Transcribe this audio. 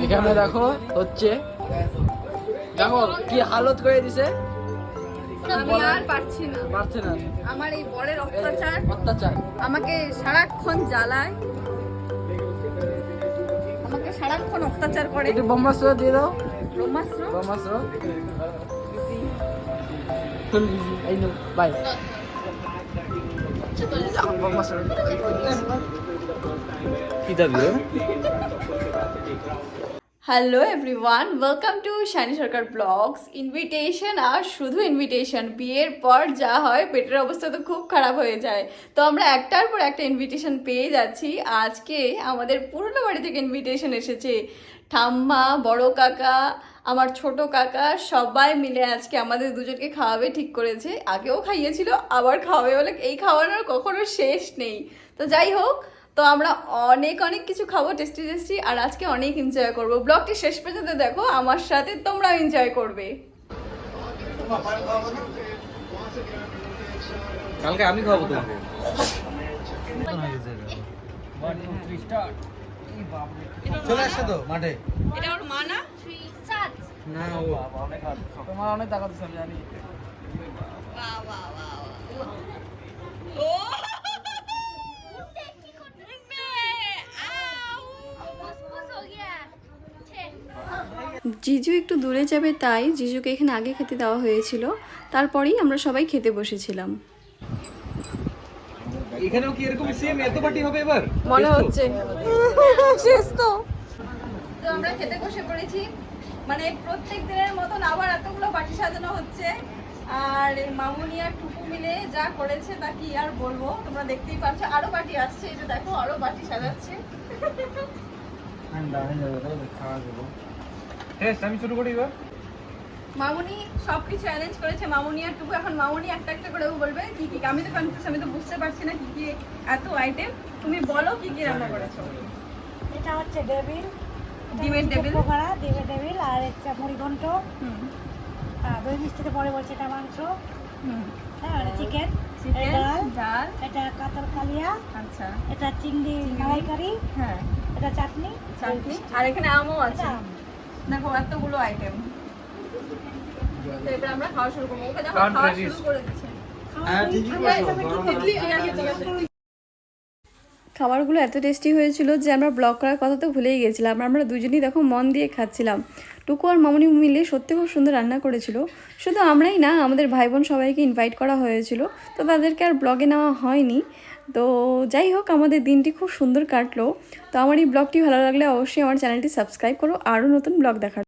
এখানে দেখো হচ্ছে, দেখো কি হালত করে দিছে। আমি আর পারছি না, পারছে না। আমার এই বরের অত্যাচার আমাকে সারাক্ষণ জ্বালায়, আমাকে সারাক্ষণ অত্যাচার করে। একটু ব্রহ্মাস্ত্র দিয়ে দাও। ব্রহ্মাস্ত্র ব্রহ্মাস্ত্র এই নো বাই ব্রহ্মাস্ত্র কি দাবি। Hello everyone, welcome to Shiny Sarkar blogs. Invitation আর শুধু ইনভিটেশন, বিয়ের পর যা হয় পেটের অবস্থা তো খুব খারাপ হয়ে যায়। তো আমরা একটার পর একটা ইনভিটেশন পেয়ে যাচ্ছি। আজকে আমাদের পুরনো বাড়ি থেকে ইনভিটেশন এসেছে। ঠাম্মা, বড় কাকা, আমার ছোট কাকা সবাই মিলে আজকে আমাদের দুজনকে খাওয়াবে ঠিক করেছে। আগেও খাইয়েছিল, আবার খাওয়াবে বলে এই খাওয়ানোর কখনো শেষ নেই। তো যাই হোক, তো আমরা অনেক অনেক কিছু খাবো, টেস্টি টেস্টি, আর আজকে অনেক এনজয় করবো। ব্লগটি শেষ পর্যন্ত দেখো, আমার সাথে তোমরাও এনজয় করবে। কালকে আমি খাবো তোমাকে। চলে আসছে তো মাঠে। এটা ওর মা না? না ও তোমার অনেক টাকা দিচ্ছে আমি জানি। বাহ বাহ বাহ ও জিজু একটু দূরে যাবে, তাই জিজুকে এখানে আগে খেতে দেওয়া হয়েছিল। তারপরেই আমরা সবাই খেতে বসেছিলাম। এখানেও কি এরকম সেম এত পার্টি হবে এবার মনে হচ্ছে শেষ তো। তো আমরা খেতে বসে পড়েছি, মানে প্রত্যেক দিনের মতন আবার এতগুলো বাটি সাজানো হচ্ছে। আর এই মামুনি আর টুকু মিলে যা করেছে তা কি আর বলবো, তোমরা দেখতেই পাচ্ছ। আরো বাটি আসছে, এই যে দেখো আরো বাটি সাজাচ্ছে। আমি শুরু করি এবার। মামুনি সবকিছু অ্যারেঞ্জ করেছে, মামুনি আর টুকু। এখন মামুনি একটা একটা করে বলবে কি কি। আমি তো কনফিউজ, আমি তো বুঝতে পারছি না কি কি এত আইটেম। তুমি বলো কি কি রান্না করেছো। এটা হচ্ছে ডেভিল, ডিমের টেবিল, পোকারা ডিমের টেবিল, আর একটা মুড়ি ঘন্ট, দই মিষ্টিতে পরে বলছে এটা মাংস, হ্যাঁ এটা চিকেন, ডাল, এটা কাতল কালিয়া, আচ্ছা এটা চিংড়ি মালাইকারি, হ্যাঁ এটা চাটনি, আর এখানে আমও আছে। এটা আম। দেখো এতগুলো আইটেম। তো এবার আমরা খাওয়া শুরু করবো। ওকে দেখো খাওয়া শুরু করে দিচ্ছে। খাবারগুলো এত টেস্টি হয়েছিল যে আমরা ব্লগ করার কথা তো ভুলেই গেছিলাম। আমরা দুজনেই দেখো মন দিয়ে খাচ্ছিলাম। টুকু আর মামনি মিলে সত্যি খুব সুন্দর রান্না করেছিল। শুধু আমরাই না, আমাদের ভাই বোন সবাইকে ইনভাইট করা হয়েছিল, তো তাদেরকে আর ব্লগে নেওয়া হয়নি। তো যাই হোক, আমাদের দিনটি খুব সুন্দর কাটলো। তো আমার এই ব্লগটি ভালো লাগলে অবশ্যই আমার চ্যানেলটি সাবস্ক্রাইব করো আরও নতুন ব্লগ দেখার।